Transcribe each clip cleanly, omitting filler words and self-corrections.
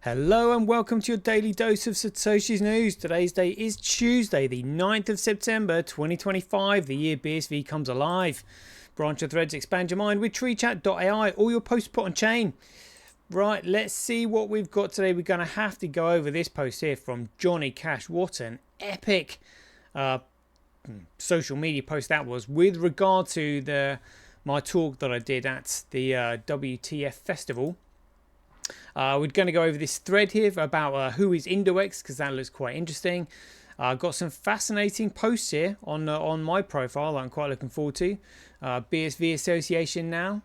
Hello and welcome to your daily dose of Satoshi's news. Today's date is Tuesday, the 9th of September 2025, the year BSV comes alive. Branch your threads, expand your mind with treechat.ai, all your posts put on chain. Right, let's see what we've got today. We're going to have to go over this post here from Johnny Cash. What an epic social media post that was with regard to my talk that I did at the WTF festival. We're going to go over this thread here about who is Indoex, because that looks quite interesting. Got some fascinating posts here on my profile that I'm quite looking forward to. BSV Association now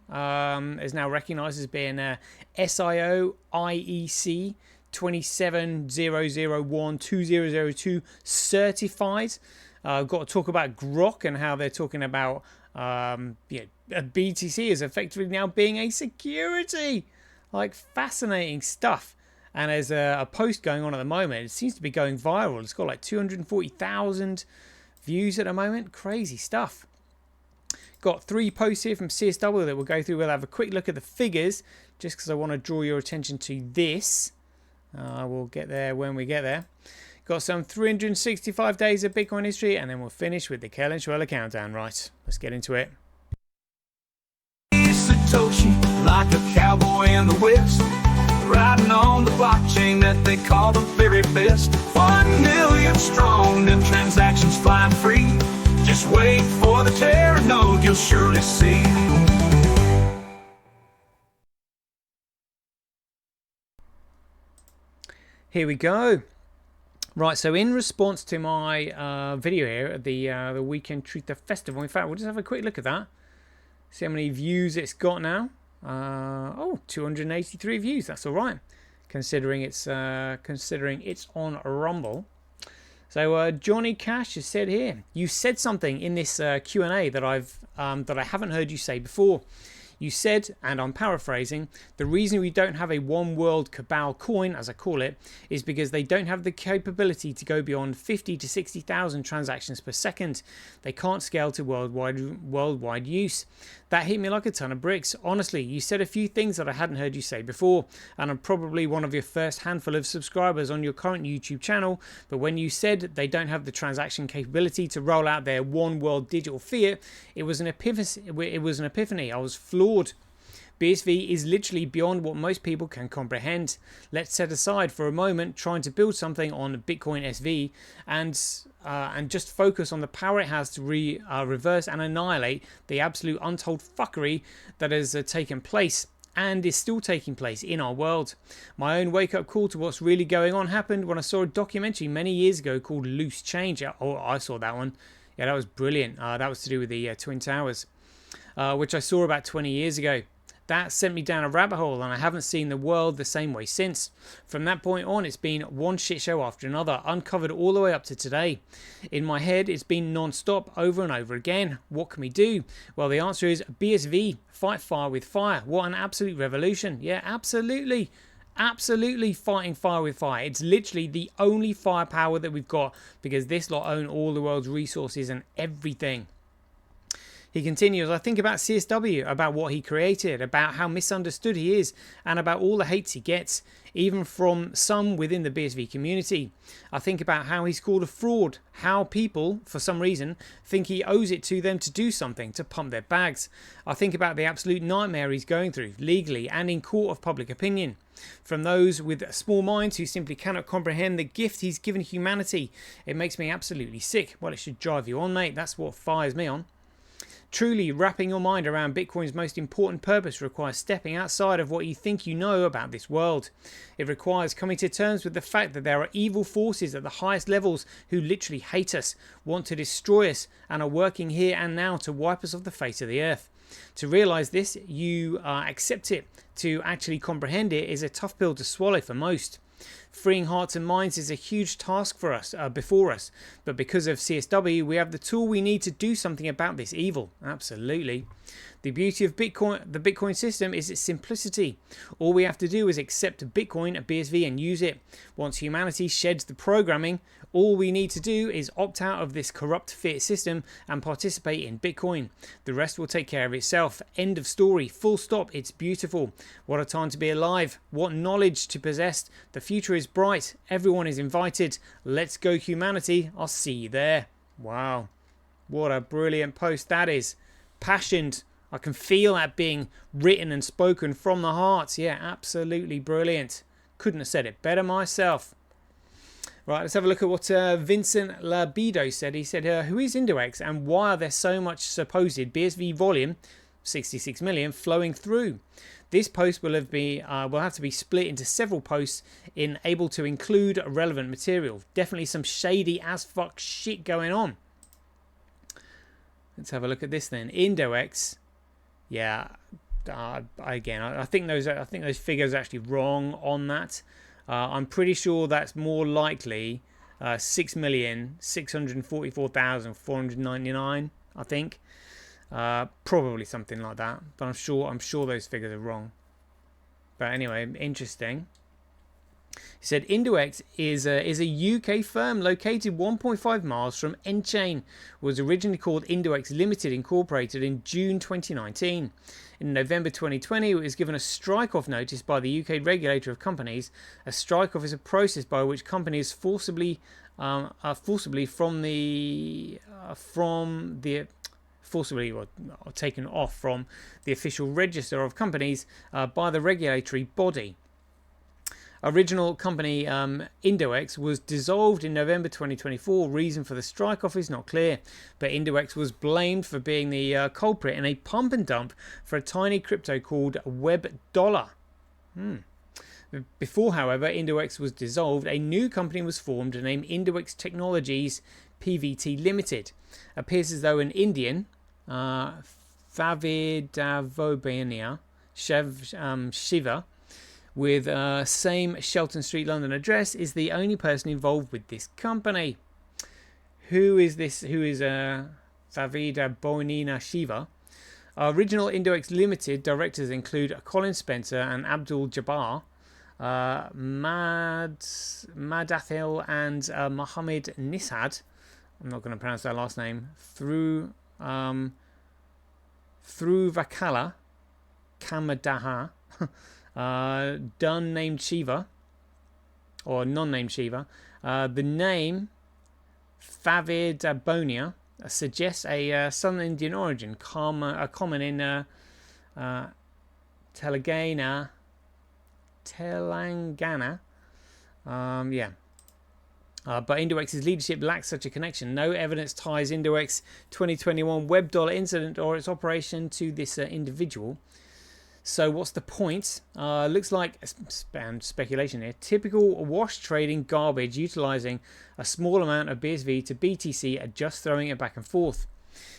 is now recognised as being SIO IEC 270012002 certified. I've got to talk about Grok and how they're talking about BTC is effectively now being a security. Like, fascinating stuff. And there's a post going on at the moment. It seems to be going viral. It's got like 240,000 views at the moment. Crazy stuff. Got 3 posts here from CSW that we'll go through. We'll have a quick look at the figures just because I want to draw your attention to this. We'll get there when we get there. Got some 365 days of Bitcoin history, and then we'll finish with the Kellen Schweller countdown. Right, let's get into it. Satoshi, like a cowboy in the West, riding on the blockchain that they call the very best. 1 million strong, and transactions flying free. Just wait for the terror node, you'll surely see. Here we go. Right, so in response to my video here at the Weekend Truth Festival, in fact, we'll just have a quick look at that. See how many views it's got now. 283 views. That's all right, considering it's on Rumble. So Johnny Cash has said here, you said something in this Q&A that I haven't heard you say before. You said, and I'm paraphrasing, the reason we don't have a one world cabal coin, as I call it, is because they don't have the capability to go beyond 50 to 60,000 transactions per second. They can't scale to worldwide use. That hit me like a ton of bricks. Honestly, you said a few things that I hadn't heard you say before, and I'm probably one of your first handful of subscribers on your current YouTube channel, but when you said they don't have the transaction capability to roll out their one world digital fiat, it was an epiphany. I was floored. BSV is literally beyond what most people can comprehend. Let's set aside for a moment trying to build something on Bitcoin SV and just focus on the power it has to reverse and annihilate the absolute untold fuckery that has taken place and is still taking place in our world. My own wake-up call to what's really going on happened when I saw a documentary many years ago called Loose Change. Oh, I saw that one. Yeah, that was brilliant. That was to do with the Twin Towers, which I saw about 20 years ago. That sent me down a rabbit hole, and I haven't seen the world the same way since. From that point on, it's been one shit show after another, uncovered all the way up to today. In my head, it's been non-stop, over and over again. What can we do? Well, the answer is BSV, fight fire with fire. What an absolute revolution. Yeah, absolutely. Absolutely fighting fire with fire. It's literally the only firepower that we've got, because this lot own all the world's resources and everything. He continues, I think about CSW, about what he created, about how misunderstood he is, and about all the hates he gets, even from some within the BSV community. I think about how he's called a fraud, how people, for some reason, think he owes it to them to do something, to pump their bags. I think about the absolute nightmare he's going through, legally and in court of public opinion. From those with small minds who simply cannot comprehend the gift he's given humanity. It makes me absolutely sick. Well, it should drive you on, mate. That's what fires me on. Truly, wrapping your mind around Bitcoin's most important purpose requires stepping outside of what you think you know about this world. It requires coming to terms with the fact that there are evil forces at the highest levels who literally hate us, want to destroy us, and are working here and now to wipe us off the face of the earth. To realise this, you accept it. To actually comprehend it is a tough pill to swallow for most. Freeing hearts and minds is a huge task for us, before us, but because of CSW, we have the tool we need to do something about this evil. Absolutely. The beauty of Bitcoin, the Bitcoin system, is its simplicity. All we have to do is accept Bitcoin at BSV and use it. Once humanity sheds the programming, all we need to do is opt out of this corrupt fiat system and participate in Bitcoin. The rest will take care of itself. End of story. Full stop. It's beautiful. What a time to be alive. What knowledge to possess. The future is bright. Everyone is invited. Let's go, humanity. I'll see you there. Wow. What a brilliant post that is. Passioned. I can feel that being written and spoken from the heart. Yeah, absolutely brilliant. Couldn't have said it better myself. Right, let's have a look at what Vincent Labido said. He said, who is Indoex and why are there so much supposed BSV volume, 66 million, flowing through? This post will have to be split into several posts able to include relevant material. Definitely some shady as fuck shit going on. Let's have a look at this then. Indoex. Yeah, again, I think those figures are actually wrong on that. I'm pretty sure that's more likely 6,644,499. I think, probably something like that. But I'm sure those figures are wrong. But anyway, interesting. He said Indoex is a UK firm located 1.5 miles from Enchain. Was originally called Indoex Limited Incorporated in June 2019. In November 2020, it was given a strike-off notice by the UK regulator of companies. A strike-off is a process by which companies forcibly or taken off from the official register of companies by the regulatory body. Original company Indoex was dissolved in November 2024. Reason for the strike-off is not clear, but Indoex was blamed for being the culprit in a pump and dump for a tiny crypto called Web Dollar. Before, however, Indoex was dissolved, a new company was formed named Indoex Technologies PVT Limited. Appears as though an Indian, Favidavobania Shiva, with same Shelton Street, London address, is the only person involved with this company. Who is this? Who is Savida Bonina Shiva? Original Indoex Limited directors include Colin Spencer and Abdul Jabbar, Madathil and Mohammed Nisad. I'm not going to pronounce that last name. Through Vakala Kamadaha. Done named Shiva, or non-named Shiva. The name Favid Bonia suggests a Southern Indian origin, common in Telangana. But Indoex's leadership lacks such a connection. No evidence ties Indoex 2021 Web Dollar incident or its operation to this individual. So what's the point? Looks like speculation here. Typical wash trading garbage, utilizing a small amount of BSV to BTC and just throwing it back and forth.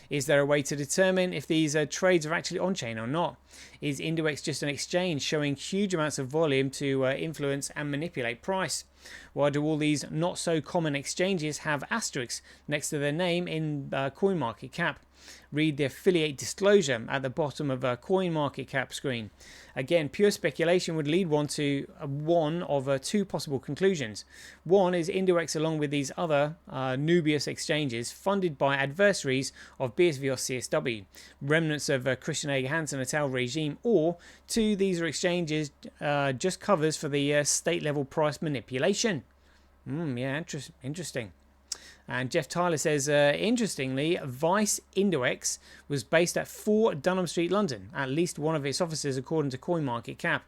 Is there a way to determine if these trades are actually on-chain or not? Is Indoex just an exchange showing huge amounts of volume to influence and manipulate price? Why do all these not-so-common exchanges have asterisks next to their name in CoinMarketCap? Read the affiliate disclosure at the bottom of a CoinMarketCap screen. Again, pure speculation would lead one to one of two possible conclusions. One is Indoex, along with these other Nubius exchanges, funded by adversaries of BSV or CSW, remnants of Christian A. Hansen et al. Regime, or two, these are exchanges just covers for the state-level price manipulation. Yeah, interesting. And Jeff Tyler says, interestingly, Vice Indoex was based at 4 Dunham Street, London, at least one of its offices according to CoinMarketCap.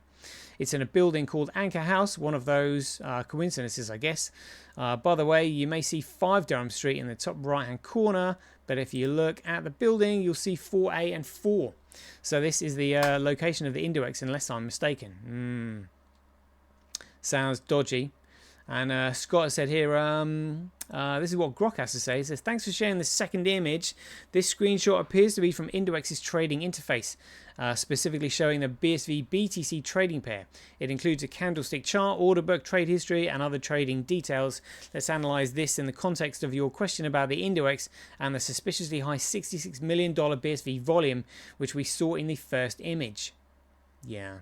It's in a building called Anchor House, one of those coincidences, I guess. By the way, you may see 5 Durham Street in the top right-hand corner, but if you look at the building, you'll see 4A and 4. So this is the location of the Indoex, unless I'm mistaken. Sounds dodgy. And Scott has said here, this is what Grok has to say. He says, thanks for sharing the second image. This screenshot appears to be from Indoex's trading interface. specifically showing the BSV BTC trading pair. It includes a candlestick chart, order book, trade history, and other trading details. Let's analyze this in the context of your question about the Indoex and the suspiciously high $66 million BSV volume, which we saw in the first image. Yeah.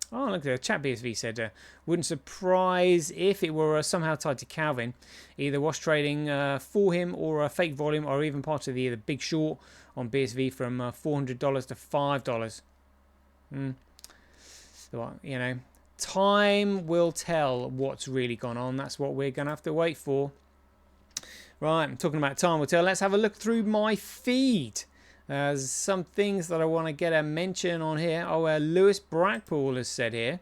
Oh, look, Chat BSV said, wouldn't surprise if it were somehow tied to Calvin, either wash trading for him or a fake volume, or even part of the big short on BSV from $400 to $5. So, you know, time will tell what's really gone on. That's what we're going to have to wait for. Right, I'm talking about time will tell. Let's have a look through my feed. There's some things that I want to get a mention on here. Lewis Brackpool has said here.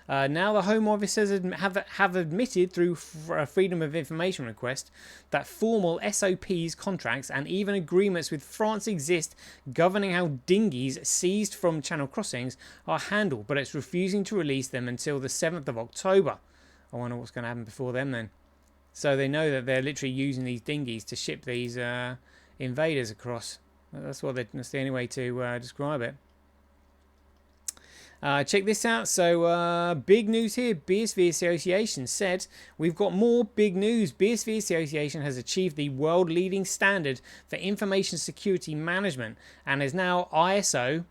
Now the Home Office have admitted through a Freedom of Information request that formal SOPs, contracts and even agreements with France exist governing how dinghies seized from channel crossings are handled, but it's refusing to release them until the 7th of October. I wonder what's going to happen before then. So they know that they're literally using these dinghies to ship these invaders across. That's the only way to describe it. Check this out. So big news here. BSV Association said we've got more big news. BSV Association has achieved the world leading standard for information security management and is now ISO/IEC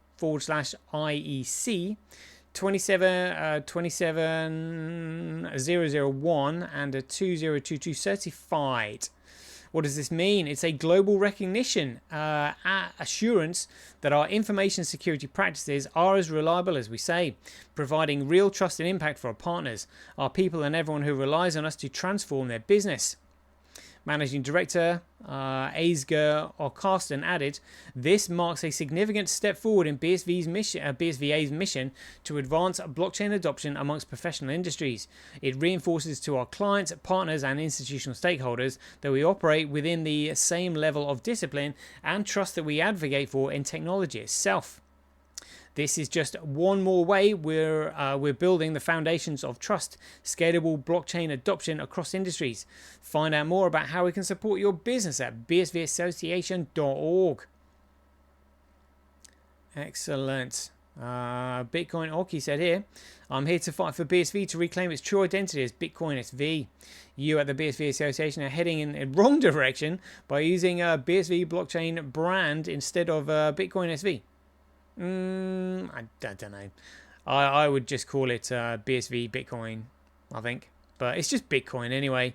27001 and a 2022 certified. What does this mean? It's a global recognition, assurance that our information security practices are as reliable as we say, providing real trust and impact for our partners, our people and everyone who relies on us to transform their business. Managing Director Aizger Carsten added, this marks a significant step forward in BSVA's mission to advance blockchain adoption amongst professional industries. It reinforces to our clients, partners and institutional stakeholders that we operate within the same level of discipline and trust that we advocate for in technology itself. This is just one more way we're building the foundations of trust, scalable blockchain adoption across industries. Find out more about how we can support your business at bsvassociation.org. Excellent. Bitcoin Oki said here, I'm here to fight for BSV to reclaim its true identity as Bitcoin SV. You at the BSV Association are heading in the wrong direction by using a BSV blockchain brand instead of Bitcoin SV. I don't know. I would just call it BSV Bitcoin, I think. But it's just Bitcoin anyway.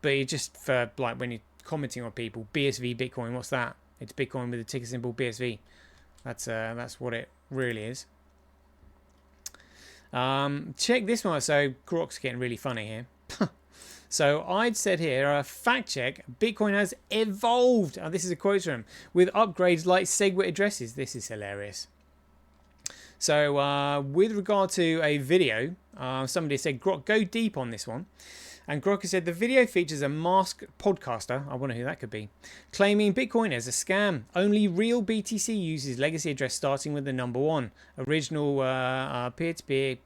But you just, for like when you're commenting on people, BSV Bitcoin, what's that? It's Bitcoin with the ticker symbol BSV. That's what it really is. Check this one. So Grok's getting really funny here. So I'd said here, fact check, Bitcoin has evolved. This is a quote from him, with upgrades like SegWit addresses. This is hilarious. So with regard to a video, somebody said, Grok, go deep on this one. And Grok has said the video features a masked podcaster, I wonder who that could be, claiming Bitcoin as a scam. Only real BTC uses legacy address starting with the number 1. Original peer-to-peer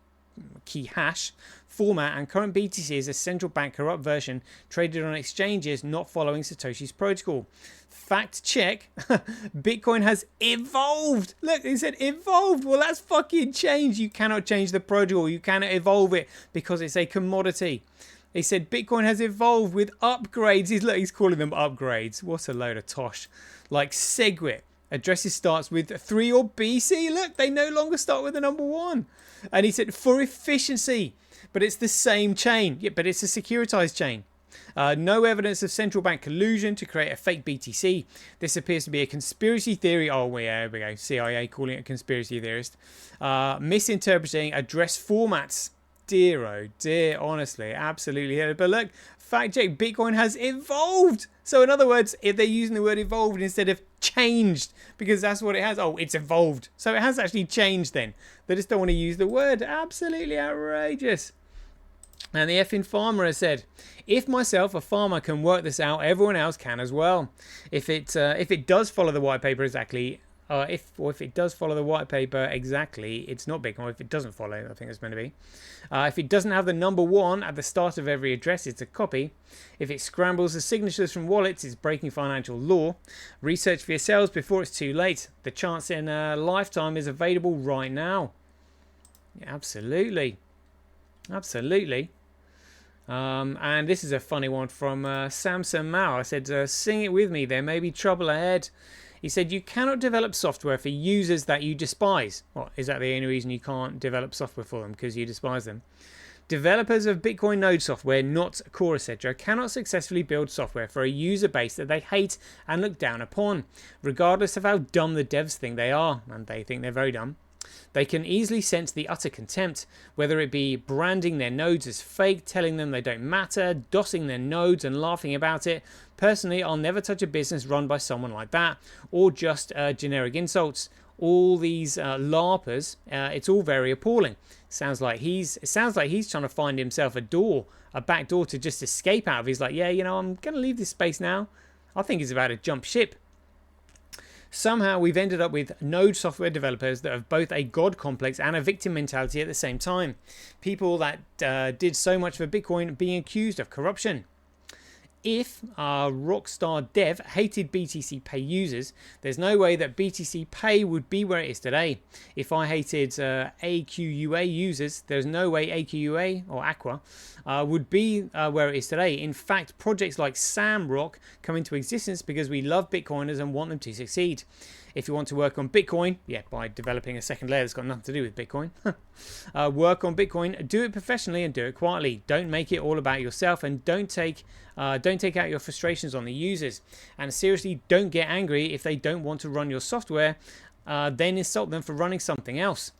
key hash format, and current BTC is a central bank corrupt version traded on exchanges not following Satoshi's protocol. Fact check, Bitcoin has evolved. Look, he said evolved. Well, that's fucking changed. You cannot change the protocol. You cannot evolve it because it's a commodity. He said Bitcoin has evolved with upgrades. He's calling them upgrades. What a load of tosh. Like SegWit. Addresses starts with 3 or BC. Look, they no longer start with the number 1. And he said for efficiency. But it's the same chain. Yeah, but it's a securitized chain. No evidence of central bank collusion to create a fake BTC. This appears to be a conspiracy theory. Oh, yeah, there we go. CIA calling it a conspiracy theorist. Misinterpreting address formats. Dear, oh dear, honestly, absolutely. But look, fact check, Bitcoin has evolved. So in other words, if they're using the word evolved instead of changed, because that's what it has. Oh, it's evolved. So it has actually changed then. They just don't want to use the word. Absolutely outrageous. And the effing farmer has said, if myself, a farmer, can work this out, everyone else can as well. If it does follow the white paper exactly if it does follow the white paper exactly, it's not Bitcoin. If it doesn't follow, I think it's meant to be. If it doesn't have the number 1 at the start of every address, it's a copy. If it scrambles the signatures from wallets, it's breaking financial law. Research for yourselves before it's too late. The chance in a lifetime is available right now. Yeah, absolutely. Absolutely. And this is a funny one from Samson Mao. I said, sing it with me, there may be trouble ahead. He said, you cannot develop software for users that you despise. Well, is that the only reason you can't develop software for them? Because you despise them? Developers of Bitcoin node software, not core, etc., cannot successfully build software for a user base that they hate and look down upon, regardless of how dumb the devs think they are. And they think they're very dumb. They can easily sense the utter contempt, whether it be branding their nodes as fake, telling them they don't matter, dossing their nodes and laughing about it. Personally, I'll never touch a business run by someone like that, or just generic insults. All these LARPers, it's all very appalling. It sounds like he's trying to find himself a back door to just escape out of. He's like, yeah, you know, I'm going to leave this space now. I think he's about to jump ship. Somehow we've ended up with node software developers that have both a god complex and a victim mentality at the same time. People that did so much for Bitcoin being accused of corruption. If our Rockstar dev hated BTC Pay users, there's no way that BTC Pay would be where it is today. If I hated AQUA users, there's no way AQUA or Aqua would be where it is today. In fact, projects like Samrock come into existence because we love Bitcoiners and want them to succeed. If you want to work on Bitcoin, yeah, by developing a second layer that's got nothing to do with Bitcoin, work on Bitcoin, do it professionally and do it quietly. Don't make it all about yourself, and don't take out your frustrations on the users. And seriously, don't get angry if they don't want to run your software. Then insult them for running something else.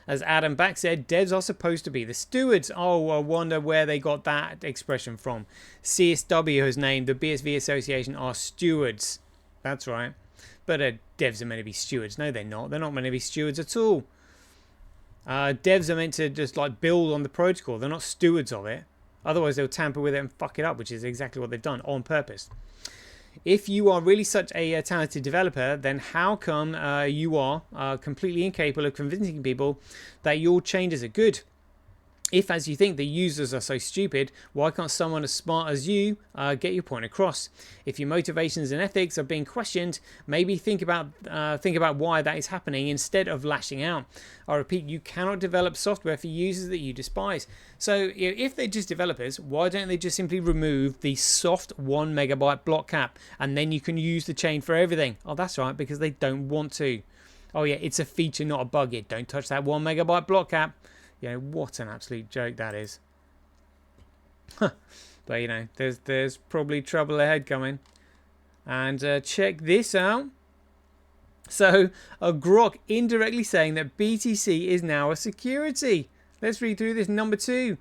As Adam Back said, devs are supposed to be the stewards. Oh, I wonder where they got that expression from. CSW has named the BSV Association are stewards. That's right. But devs are meant to be stewards. No, they're not. They're not meant to be stewards at all. Devs are meant to just like build on the protocol. They're not stewards of it. Otherwise, they'll tamper with it and fuck it up, which is exactly what they've done on purpose. If you are really such a talented developer, then how come you are completely incapable of convincing people that your changes are good? If, as you think, the users are so stupid, why can't someone as smart as you get your point across? If your motivations and ethics are being questioned, maybe think about why that is happening instead of lashing out. I repeat, you cannot develop software for users that you despise. So if they're just developers, why don't they just simply remove the soft 1 megabyte block cap, and then you can use the chain for everything? Oh, that's right, because they don't want to. Oh yeah, it's a feature, not a bug. Yeah, don't touch that 1 megabyte block cap. You know, what an absolute joke that is. But, you know, there's probably trouble ahead coming. And check this out. So, a Grok indirectly saying that BTC is now a security. Let's read through this. Number 2.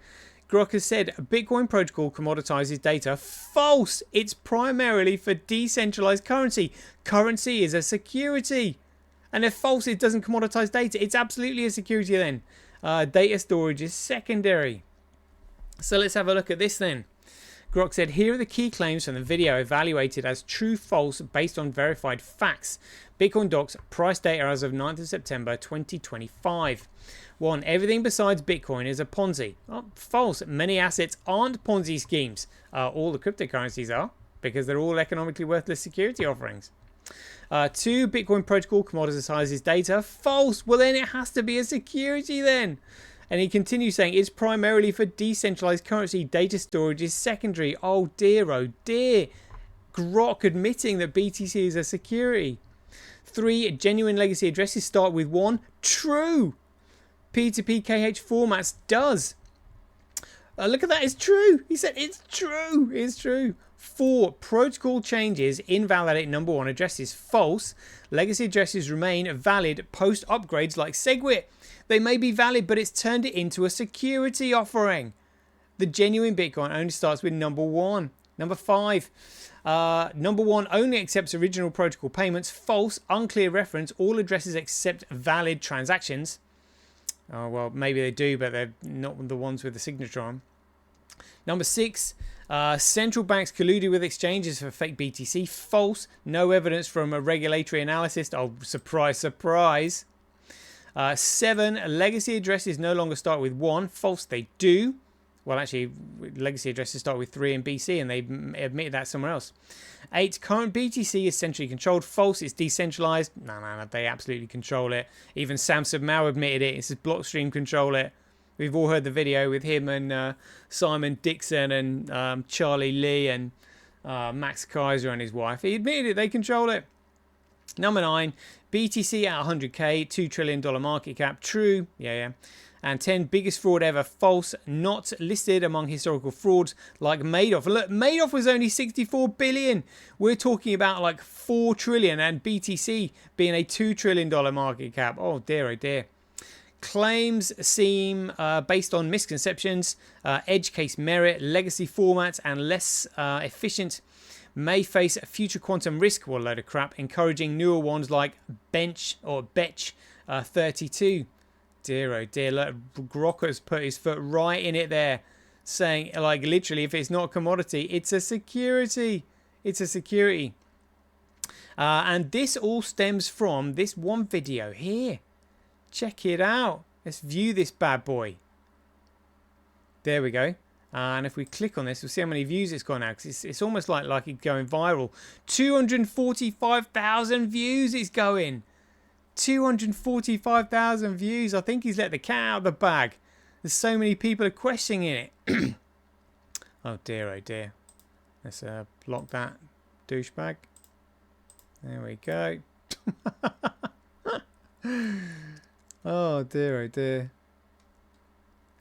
Grok has said Bitcoin protocol commoditizes data. False! It's primarily for decentralized currency. Currency is a security. And if false, it doesn't commoditize data. It's absolutely a security then. Data storage is secondary. So let's have a look at this then. Grok said, here are the key claims from the video evaluated as true-false based on verified facts. Bitcoin docs price data as of 9th of September 2025. 1. Everything besides Bitcoin is a Ponzi. Oh, false. Many assets aren't Ponzi schemes. All the cryptocurrencies are, because they're all economically worthless security offerings. 2. Bitcoin protocol commoditizes data. False. Well, then it has to be a security then. And he continues saying it's primarily for decentralized currency. Data storage is secondary. Oh dear, oh dear. Grok admitting that BTC is a security. 3. Genuine legacy addresses start with 1. True. P2P KH formats does. Look at that. It's true. He said it's true. It's true. 4. Protocol changes invalidate number 1 addresses. False. Legacy addresses remain valid post upgrades like SegWit. They may be valid, but it's turned it into a security offering. The genuine Bitcoin only starts with number 1. Number 5. Number 1 only accepts original protocol payments. False. Unclear reference. All addresses accept valid transactions. Oh, well, maybe they do, but they're not the ones with the signature on. Number 6. Central banks colluded with exchanges for fake BTC. False. No evidence from a regulatory analysis. Oh, surprise, surprise. 7. Legacy addresses no longer start with 1. False, they do. Well, actually, legacy addresses start with 3 in BC, and they admitted that somewhere else. 8. Current BTC is centrally controlled. False, it's decentralized. No, they absolutely control it. Even Samsung Mao admitted it. It says Blockstream control it. We've all heard the video with him and Simon Dixon and Charlie Lee and Max Kaiser and his wife. He admitted it. They control it. Number 9, BTC at 100k, $2 trillion market cap. True. Yeah. And 10, biggest fraud ever. False. Not listed among historical frauds like Madoff. Look, Madoff was only 64 billion. We're talking about like 4 trillion and BTC being a $2 trillion market cap. Oh dear, oh dear. Claims seem based on misconceptions, edge case merit, legacy formats, and less efficient. May face a future quantum risk. What a load of crap. Encouraging newer ones like Bench or Betch 32. Dear oh dear. Look, Grok has put his foot right in it there, saying like literally, if it's not a commodity, it's a security. It's a security. And this all stems from this one video here. Check it out. Let's view this bad boy. There we go. And if we click on this, we'll see how many views it's got now. Because it's almost like it's going viral. 245,000 views it's going. 245,000 views. I think he's let the cat out of the bag. There's so many people are questioning it. Oh dear, oh dear. Let's block that douchebag. There we go. Oh dear, oh dear.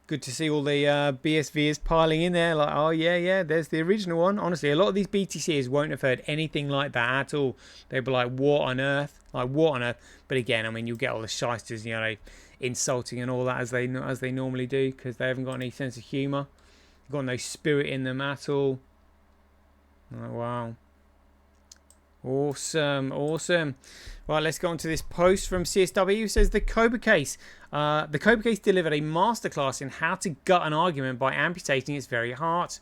Good to see all the BSVs piling in there. Like, oh yeah, there's the original one. Honestly, a lot of these BTCs won't have heard anything like that at all. They'd be like, what on earth? Like, what on earth? But again, I mean, you'll get all the shysters, you know, insulting and all that as they normally do, because they haven't got any sense of humour. Got no spirit in them at all. Oh, wow. Awesome. Right, let's go on to this post from CSW. It says the COPA case. The COPA case delivered a masterclass in how to gut an argument by amputating its very heart.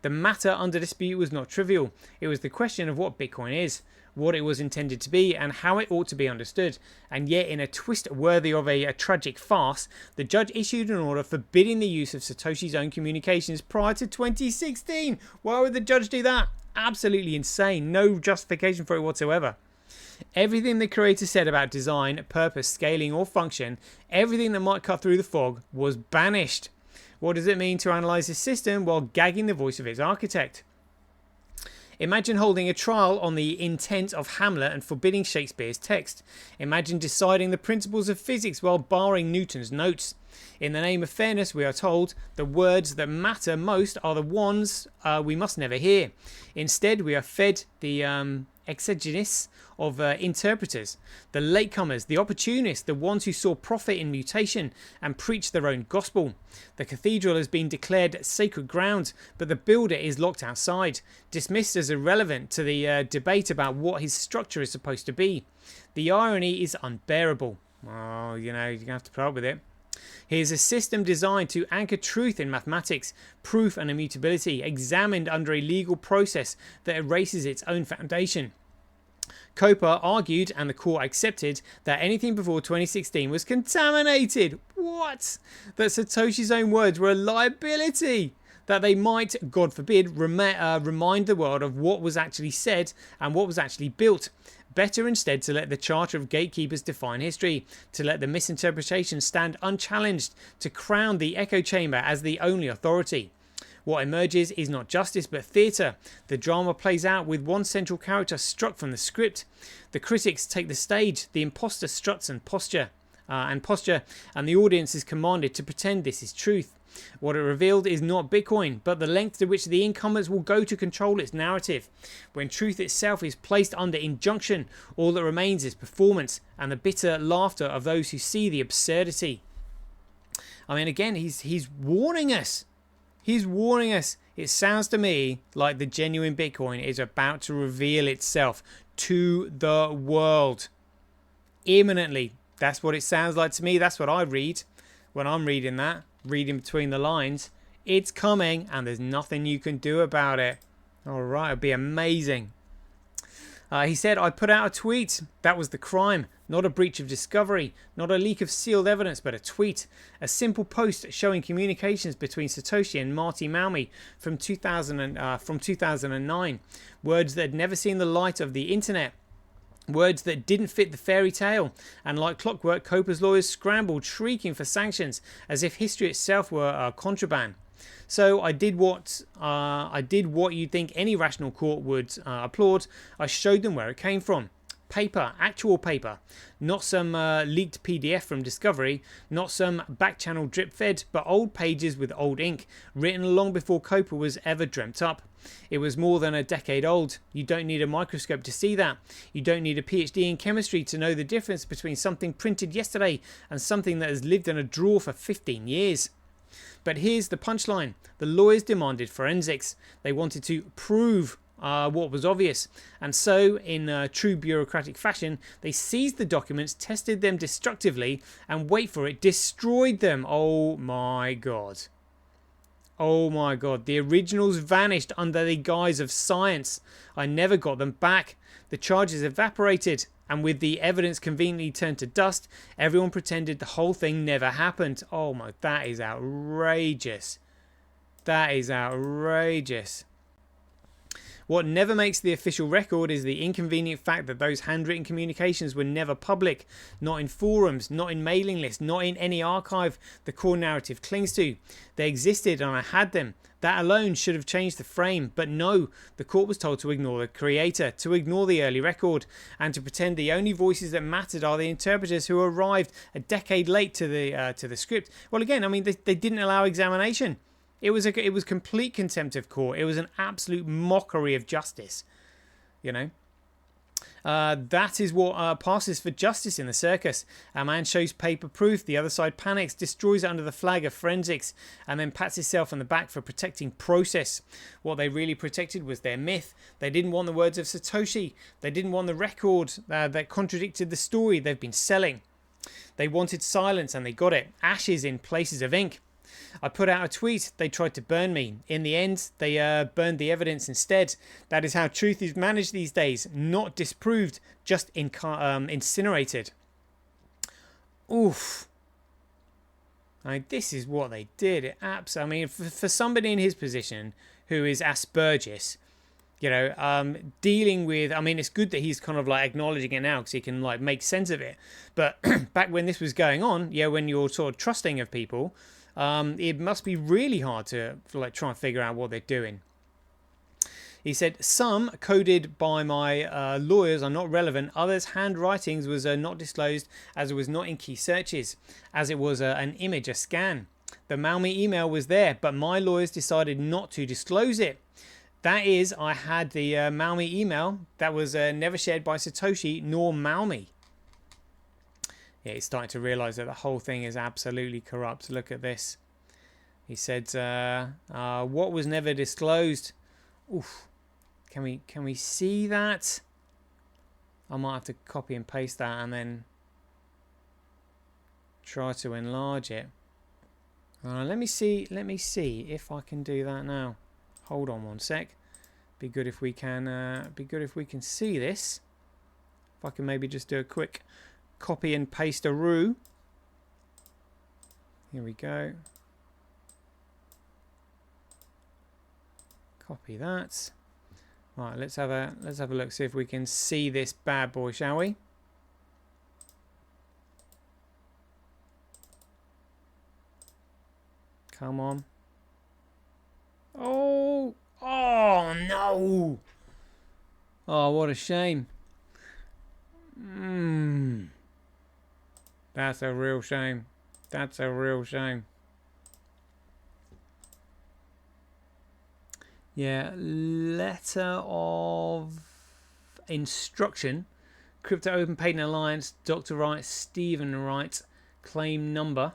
The matter under dispute was not trivial. It was the question of what Bitcoin is, what it was intended to be, and how it ought to be understood. And yet, in a twist worthy of a tragic farce, the judge issued an order forbidding the use of Satoshi's own communications prior to 2016. Why would the judge do that? Absolutely insane. No justification for it whatsoever. Everything the creator said about design, purpose, scaling, or function, everything that might cut through the fog, was banished. What does it mean to analyze a system while gagging the voice of its architect? Imagine holding a trial on the intent of Hamlet and forbidding Shakespeare's text. Imagine deciding the principles of physics while barring Newton's notes. In the name of fairness, we are told the words that matter most are the ones we must never hear. Instead, we are fed the exegesis of interpreters, the latecomers, the opportunists, the ones who saw profit in mutation and preached their own gospel. The cathedral has been declared sacred ground, but the builder is locked outside, dismissed as irrelevant to the debate about what his structure is supposed to be. The irony is unbearable. Oh, you know, you're going to have to put up with it. Here's a system designed to anchor truth in mathematics, proof and immutability, examined under a legal process that erases its own foundation. COPA argued, and the court accepted, that anything before 2016 was contaminated. What? That Satoshi's own words were a liability. That they might, God forbid, remind the world of what was actually said and what was actually built. Better instead to let the Charter of Gatekeepers define history, to let the misinterpretation stand unchallenged, to crown the echo chamber as the only authority. What emerges is not justice but theatre. The drama plays out with one central character struck from the script. The critics take the stage, the imposter struts and posture, and the audience is commanded to pretend this is truth. What it revealed is not Bitcoin, but the length to which the incumbents will go to control its narrative. When truth itself is placed under injunction, all that remains is performance and the bitter laughter of those who see the absurdity. I mean, again, he's warning us. He's warning us. It sounds to me like the genuine Bitcoin is about to reveal itself to the world. Imminently. That's what it sounds like to me. That's what I read when I'm reading that. Reading between the lines. It's coming, and there's nothing you can do about it. All right, it'd be amazing. He said, I put out a tweet. That was the crime. Not a breach of discovery. Not a leak of sealed evidence, but a tweet. A simple post showing communications between Satoshi and Marty Maumee from 2009. Words that had never seen the light of the internet. Words that didn't fit the fairy tale. And like clockwork, COPA's lawyers scrambled, shrieking for sanctions, as if history itself were contraband. So I did what you'd think any rational court would applaud. I showed them where it came from. Paper, actual paper, not some leaked PDF from Discovery, not some back-channel drip-fed, but old pages with old ink, written long before COPA was ever dreamt up. It was more than a decade old. You don't need a microscope to see that. You don't need a PhD in chemistry to know the difference between something printed yesterday and something that has lived in a drawer for 15 years. But here's the punchline. The lawyers demanded forensics. They wanted to prove what was obvious. And so, in true bureaucratic fashion, they seized the documents, tested them destructively, and wait for it, destroyed them. Oh my God. Oh my God. The originals vanished under the guise of science. I never got them back. The charges evaporated. And with the evidence conveniently turned to dust, everyone pretended the whole thing never happened. Oh my, that is outrageous. That is outrageous. What never makes the official record is the inconvenient fact that those handwritten communications were never public, not in forums, not in mailing lists, not in any archive the core narrative clings to. They existed and I had them. That alone should have changed the frame, but no, the court was told to ignore the creator, to ignore the early record, and to pretend the only voices that mattered are the interpreters who arrived a decade late to the script. Well, again, I mean, they didn't allow examination. It was complete contempt of court. It was an absolute mockery of justice, you know. That is what passes for justice in the circus. A man shows paper proof, the other side panics, destroys it under the flag of forensics, and then pats itself on the back for protecting process. What they really protected was their myth. They didn't want the words of Satoshi. They didn't want the record that contradicted the story they've been selling. They wanted silence and they got it. Ashes in places of ink. I put out a tweet. They tried to burn me. In the end, they burned the evidence instead. That is how truth is managed these days. Not disproved, just incinerated. Oof. I mean, this is what they did. I mean, for somebody in his position who is Asperger's, you know, dealing with, I mean, it's good that he's kind of like acknowledging it now because he can like make sense of it. But back when this was going on, yeah, when you're sort of trusting of people, it must be really hard to like try and figure out what they're doing. He said, some coded by my lawyers are not relevant. Others' handwritings was not disclosed as it was not in key searches, as it was an image, a scan. The Maumee email was there, but my lawyers decided not to disclose it. That is, I had the Maumee email that was never shared by Satoshi nor Maumee. Yeah, he's starting to realise that the whole thing is absolutely corrupt. Look at this. He said, what was never disclosed? Oof. Can we see that? I might have to copy and paste that and then try to enlarge it. Let me see if I can do that now. Hold on one sec. Be good if we can see this. If I can maybe just do a quick copy and paste a roo. Here we go. Copy that. Right, let's have a look, see if we can see this bad boy, shall we? Come on. Oh no. Oh, what a shame. That's a real shame. That's a real shame. Yeah, letter of instruction. Crypto Open Patent Alliance, Dr. Wright, Stephen Wright, claim number.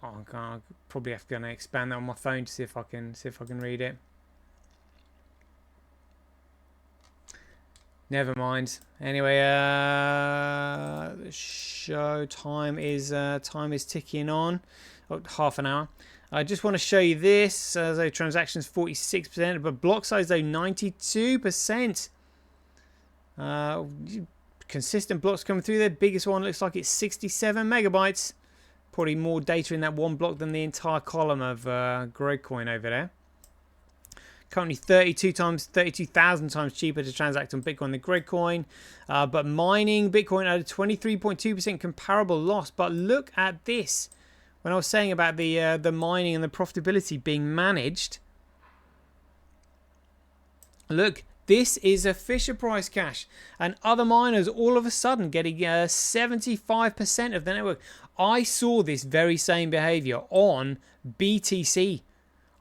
Oh, God, I probably have to expand that on my phone to see if I can read it. Never mind. Anyway, the show time is ticking on. Oh, half an hour. I just want to show you this. So transactions 46%, but block size though 92%. Consistent blocks coming through there. Biggest one looks like it's 67 megabytes. Probably more data in that one block than the entire column of Grok coin over there. Currently 32,000 times cheaper to transact on Bitcoin than Grok coin. But mining Bitcoin at a 23.2% comparable loss. But look at this. When I was saying about the mining and the profitability being managed, look, this is a Fisher Price cash, and other miners all of a sudden getting 75% of the network. I saw this very same behavior on BTC.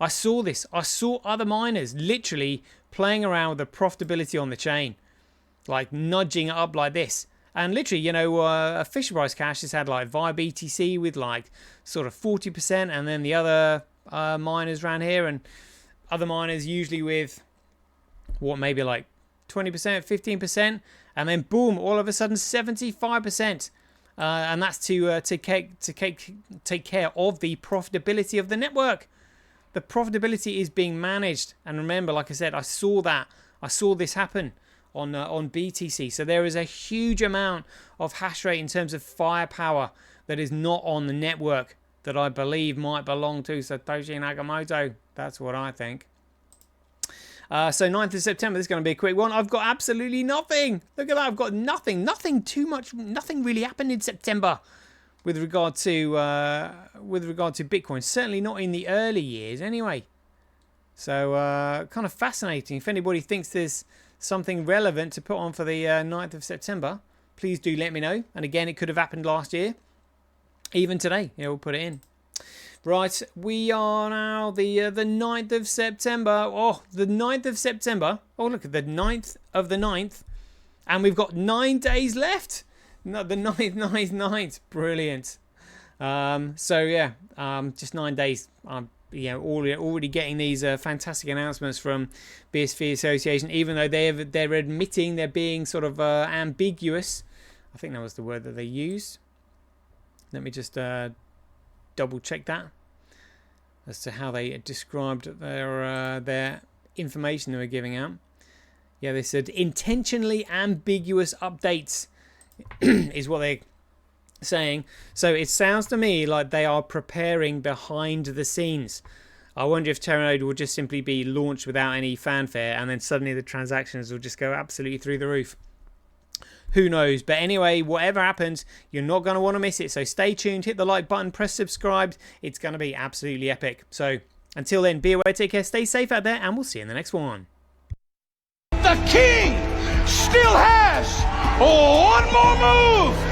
I saw this. I saw other miners literally playing around with the profitability on the chain, like nudging it up like this. And literally, you know, a Fisher Price cash has had like via BTC with like sort of 40%, and then the other miners around here, and other miners usually with what, maybe like 20%, 15%, and then boom, all of a sudden 75%. And that's to take care of the profitability of the network. The profitability is being managed, and remember, like I said, I saw this happen on BTC. So there is a huge amount of hash rate in terms of firepower that is not on the network that I believe might belong to Satoshi Nakamoto. That's what I think. So 9th of September, this is going to be a quick one. I've got absolutely nothing. Look at that. I've got nothing too much. Nothing really happened in September with regard to Bitcoin. Certainly not in the early years anyway. So kind of fascinating. If anybody thinks there's something relevant to put on for the 9th of September, please do let me know. And again, it could have happened last year. Even today, yeah, we'll put it in. Right, we are now the 9th of September. Oh, the 9th of September. Oh, look at the 9th of the 9th. And we've got 9 days left. No, the 9th. Brilliant. So, yeah, just 9 days. You know, already getting these fantastic announcements from BSV Association, even though they're admitting they're being sort of ambiguous. I think that was the word that they used. Let me just double check that as to how they described their information they were giving out. Yeah, they said intentionally ambiguous updates is what they're saying. So it sounds to me like they are preparing behind the scenes. I wonder if Terranode will just simply be launched without any fanfare, and then suddenly the transactions will just go absolutely through the roof. Who knows? But anyway, whatever happens, you're not going to want to miss it. So stay tuned, hit the like button, press subscribe. It's going to be absolutely epic. So until then, be aware, take care, stay safe out there, and we'll see you in the next one. The king still has one more move.